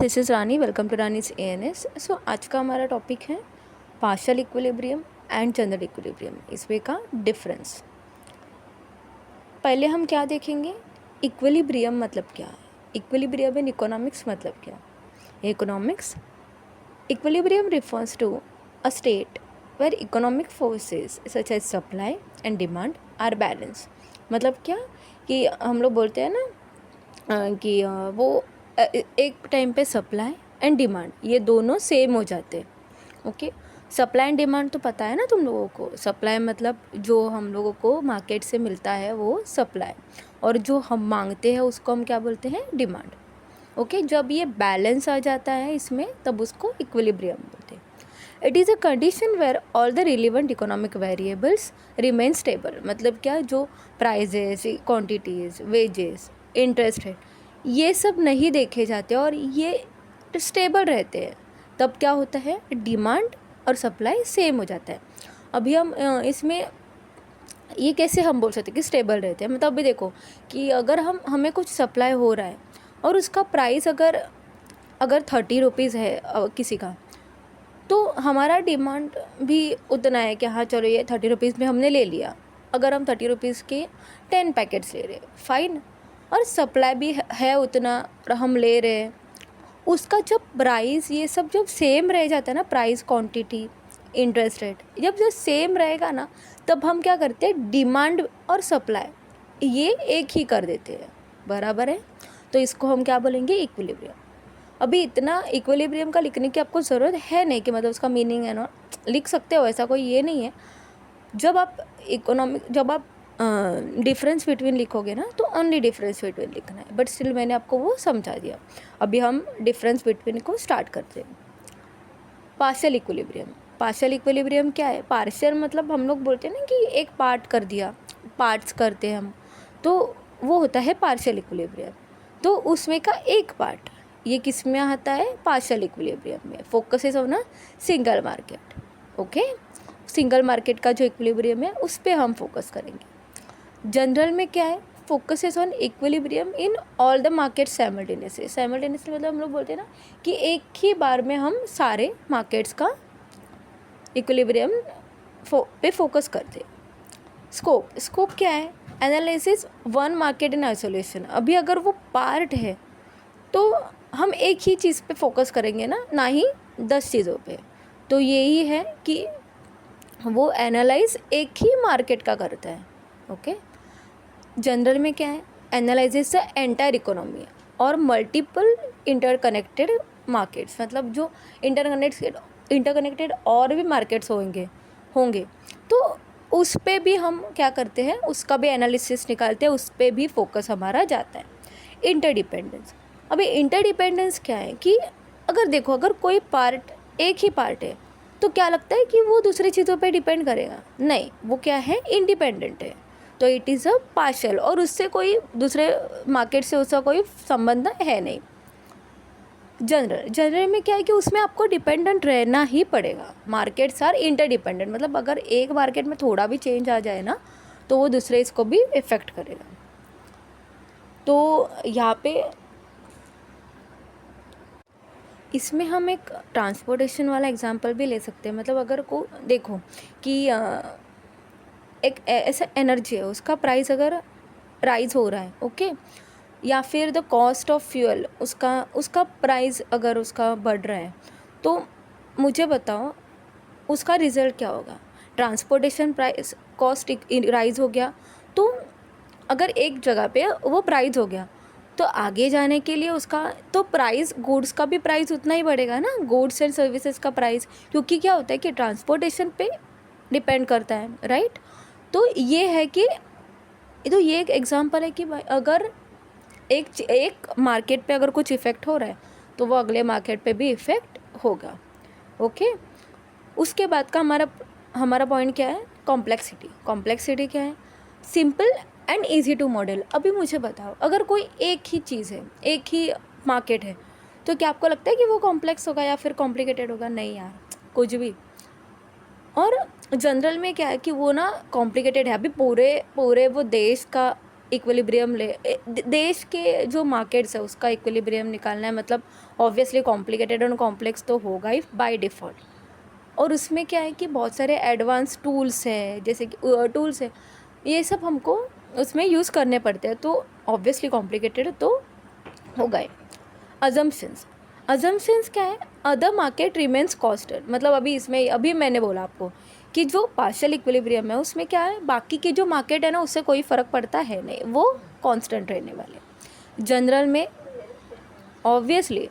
This is Rani. Welcome to Rani's ANS. So आज का हमारा टॉपिक है partial equilibrium and general equilibrium, इसमें का डिफरेंस। पहले हम क्या देखेंगे, इक्विलिब्रियम मतलब क्या है, इक्विलिब्रियम इन इकोनॉमिक्स मतलब क्या है। Economics equilibrium refers to a state where economic forces such as supply and demand are balance. मतलब क्या कि हम लोग बोलते हैं ना कि वो एक टाइम पे सप्लाई एंड डिमांड ये दोनों सेम हो जाते हैं। ओके, सप्लाई एंड डिमांड तो पता है ना तुम लोगों को। सप्लाई मतलब जो हम लोगों को मार्केट से मिलता है वो सप्लाई, और जो हम मांगते हैं उसको हम क्या बोलते हैं, डिमांड। ओके, जब ये बैलेंस आ जाता है इसमें तब उसको इक्विलिब्रियम बोलते हैं। It is a condition where all the relevant economic variables remain stable. मतलब क्या, जो prices, quantities, wages, interest rate ये सब नहीं देखे जाते और ये स्टेबल रहते हैं, तब क्या होता है, डिमांड और सप्लाई सेम हो जाता है। अभी हम इसमें ये कैसे हम बोल सकते हैं कि स्टेबल रहते हैं। मतलब अभी देखो कि अगर हमें कुछ सप्लाई हो रहा है और उसका प्राइस अगर अगर 30 रुपीज़ है किसी का, तो हमारा डिमांड भी उतना है कि हाँ चलो ये 30 रुपीज़ में हमने ले लिया। अगर हम 30 रुपीज़ के 10 पैकेट्स ले रहे, फाइन, और सप्लाई भी है उतना और हम ले रहे हैं, उसका जब प्राइस ये सब जब सेम रह जाता है ना, प्राइस, क्वांटिटी, इंटरेस्ट रेट जब सेम रहेगा ना, तब हम क्या करते हैं, डिमांड और सप्लाई ये एक ही कर देते हैं, बराबर है। तो इसको हम क्या बोलेंगे, इक्विलिब्रियम। अभी इतना इक्विलिब्रियम का लिखने की आपको ज़रूरत है नहीं कि मतलब उसका मीनिंग है ना, लिख सकते हो, ऐसा कोई ये नहीं है। जब आप डिफरेंस बिटवीन लिखोगे ना, तो ओनली डिफरेंस बिटवीन लिखना है, बट स्टिल मैंने आपको वो समझा दिया। अभी हम डिफरेंस बिटवीन को स्टार्ट करते हैं। Partial equilibrium. पार्शियल इक्विलिब्रियम क्या है, पार्शियल मतलब हम लोग बोलते हैं ना कि एक पार्ट कर दिया, पार्ट्स करते हैं हम, तो वो होता है पार्शियल इक्विलिब्रियम। तो उसमें का एक पार्ट ये किस में आता है, पार्शियल इक्विलिब्रियम में। Focuses on a single market. Okay, single market का जो इक्विलिब्रियम है उस पर हम फोकस करेंगे। जनरल में क्या है, focuses on equilibrium in all the market simultaneously. Simultaneously मतलब हम लोग बोलते हैं ना कि एक ही बार में हम सारे मार्केट्स का इक्विलिब्रियम पे फोकस करते हैं। स्कोप क्या है, analysis one market in isolation. अभी अगर वो पार्ट है तो हम एक ही चीज़ पे फोकस करेंगे ना ही 10 चीज़ों पे। तो यही है कि वो एनालाइज एक ही मार्केट का करता है। ओके, जनरल में क्या है, एनालाइजेस द एंटायर इकोनॉमी और मल्टीपल इंटरकनेक्टेड मार्केट्स। मतलब जो इंटरकनेक्टेड और भी मार्केट्स होंगे तो उस पे भी हम क्या करते हैं, उसका भी एनालिसिस निकालते हैं, उस पे भी फोकस हमारा जाता है। इंटरडिपेंडेंस। अभी इंटरडिपेंडेंस क्या है कि अगर देखो, अगर कोई पार्ट, एक ही पार्ट है, तो क्या लगता है कि वो दूसरी चीज़ों पे डिपेंड करेगा, नहीं, वो क्या है, इंडिपेंडेंट है। तो इट इज़ अ पार्शियल, और उससे कोई दूसरे मार्केट से उसका कोई संबंध है नहीं। जनरल में क्या है कि उसमें आपको डिपेंडेंट रहना ही पड़ेगा। मार्केट्स आर इंटरडिपेंडेंट, मतलब अगर एक मार्केट में थोड़ा भी चेंज आ जाए ना, तो वो दूसरे इसको भी इफ़ेक्ट करेगा। तो यहाँ पे इसमें हम एक ट्रांसपोर्टेशन वाला एग्जांपल भी ले सकते हैं। मतलब अगर को देखो कि एक ऐसा एनर्जी है, उसका प्राइस अगर राइज हो रहा है, ओके, या फिर द कॉस्ट ऑफ फ्यूल, उसका प्राइस अगर उसका बढ़ रहा है, तो मुझे बताओ उसका रिज़ल्ट क्या होगा। ट्रांसपोर्टेशन प्राइस कॉस्ट राइज हो गया, तो अगर एक जगह पे वो प्राइस हो गया, तो आगे जाने के लिए उसका तो प्राइस, गुड्स का भी प्राइस उतना ही बढ़ेगा ना, गुड्स एंड सर्विसेज का प्राइस, क्योंकि क्या होता है कि ट्रांसपोर्टेशन पे डिपेंड करता है, राइट। तो ये है कि तो ये एक एग्जांपल है कि भाई अगर एक मार्केट पे अगर कुछ इफ़ेक्ट हो रहा है, तो वो अगले मार्केट पे भी इफ़ेक्ट होगा। ओके, उसके बाद का हमारा पॉइंट क्या है, कॉम्प्लेक्सिटी क्या है, simple and easy to model. अभी मुझे बताओ, अगर कोई एक ही चीज़ है, एक ही मार्केट है, तो क्या आपको लगता है कि वो कॉम्प्लेक्स होगा या फिर कॉम्प्लिकेटेड होगा, नहीं यार, कुछ भी। और जनरल में क्या है कि वो ना कॉम्प्लिकेटेड है। अभी पूरे वो देश का इक्विलिब्रियम देश के जो मार्केट्स है उसका इक्विलिब्रियम निकालना है, मतलब ऑब्वियसली कॉम्प्लिकेटेड और कॉम्प्लेक्स तो होगा ही बाय डिफ़ॉल्ट। और उसमें क्या है कि बहुत सारे एडवांस टूल्स है, जैसे कि टूल्स है, ये सब हमको उसमें यूज़ करने पड़ते हैं, तो ऑब्वियसली कॉम्प्लिकेटेड तो होगा ही। अजम्पशंस क्या है, अदर मार्केट रिमेन्स कॉन्स्टेंट, मतलब अभी मैंने बोला आपको कि जो पार्शियल इक्विलिब्रियम है उसमें क्या है, बाकी की जो मार्केट है ना उससे कोई फ़र्क पड़ता है नहीं, वो कांस्टेंट रहने वाले। जनरल में obviously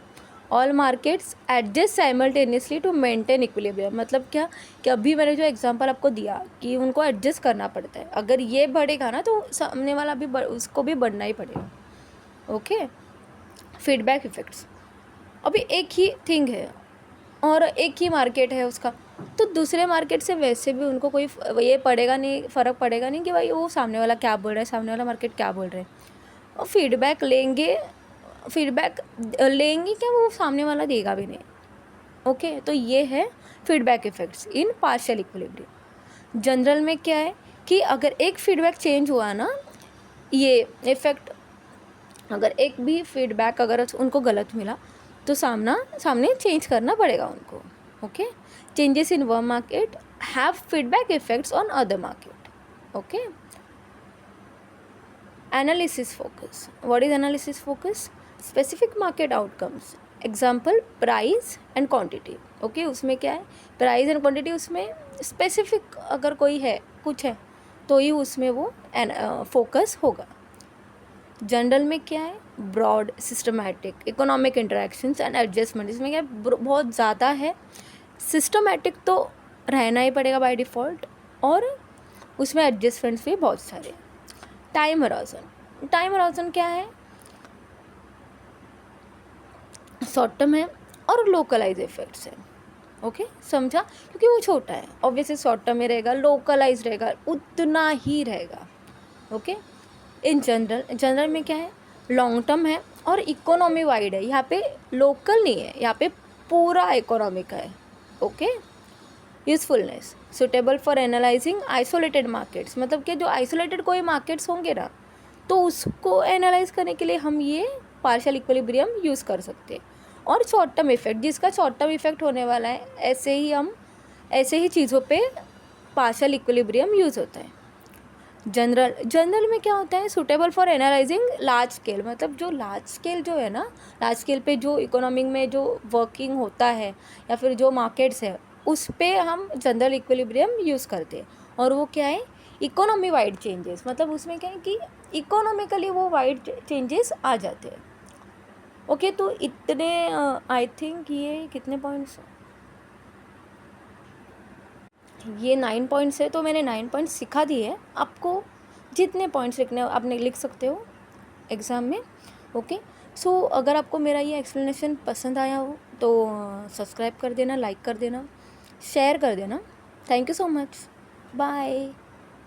all markets adjust simultaneously to maintain equilibrium, मतलब क्या कि अभी मैंने जो एग्जांपल आपको दिया कि उनको एडजस्ट करना पड़ता है, अगर ये बढ़ेगा ना तो सामने वाला भी उसको भी बढ़ना ही पड़ेगा। ओके, फीडबैक इफेक्ट्स, अभी एक ही थिंग है और एक ही मार्केट है उसका, तो दूसरे मार्केट से वैसे भी उनको कोई ये पड़ेगा नहीं, फ़र्क पड़ेगा नहीं कि भाई वो सामने वाला क्या बोल रहा है, सामने वाला मार्केट क्या बोल रहे हैं। और फीडबैक लेंगे क्या, वो सामने वाला देगा भी नहीं। ओके, तो ये है फीडबैक इफेक्ट्स इन पार्शियल इक्विलिब्रियम। जनरल में क्या है कि अगर एक फीडबैक चेंज हुआ ना, ये इफेक्ट, अगर एक भी फीडबैक अगर उनको गलत मिला तो सामने चेंज करना पड़ेगा उनको। Okay, changes in one market have feedback effects on other market. Okay, analysis focus, what is analysis focus, specific market outcomes, example price and quantity. Okay, उसमें क्या है, प्राइस एंड क्वांटिटी, उसमें स्पेसिफिक अगर कोई है कुछ है तो ही उसमें वो फोकस होगा। जनरल में क्या है, broad systematic economic interactions and adjustment, इसमें क्या है बहुत ज़्यादा है, सिस्टमैटिक तो रहना ही पड़ेगा बाय डिफ़ॉल्ट, और उसमें एडजस्टमेंट्स भी बहुत सारे। टाइम हराउजन क्या है, शॉर्ट टर्म है और लोकलाइज इफेक्ट्स है। ओके, समझा, क्योंकि वो छोटा है, ऑब्वियसली शॉर्ट टर्म में रहेगा, लोकलाइज रहेगा, उतना ही रहेगा। ओके, इन जनरल में क्या है, लॉन्ग टर्म है और इकोनॉमी वाइड है, यहाँ पे लोकल नहीं है, यहाँ पे पूरा इकोनॉमी का है। Okay, usefulness, suitable for analysing isolated markets, मतलब कि जो आइसोलेटेड कोई मार्केट्स होंगे ना तो उसको एनालाइज करने के लिए हम ये पार्शियल इक्विलिब्रियम यूज़ कर सकते हैं। और शॉर्ट टर्म इफेक्ट, जिसका शॉर्ट टर्म इफेक्ट होने वाला है, ऐसे ही चीज़ों पे पार्शियल इक्विलिब्रियम यूज़ होता है। जनरल में क्या होता है, suitable for analysing large scale, मतलब जो लार्ज स्केल जो है ना, लार्ज स्केल पे जो इकोनॉमिक में जो वर्किंग होता है या फिर जो मार्केट्स है उस पे हम जनरल इक्विलिब्रियम यूज़ करते हैं। और वो क्या है, इकोनॉमी वाइड चेंजेस, मतलब उसमें क्या है कि इकोनॉमिकली वो वाइड चेंजेस आ जाते हैं। ओके, तो इतने आई थिंक ये कितने पॉइंट्स, ये 9 पॉइंट्स है, तो मैंने 9 पॉइंट्स सिखा दिए हैं आपको, जितने पॉइंट्स लिखने आपने लिख सकते हो एग्ज़ाम में। ओके, सो अगर आपको मेरा ये एक्सप्लेनेशन पसंद आया हो तो सब्सक्राइब कर देना, लाइक कर देना, शेयर कर देना। Thank you so much, bye.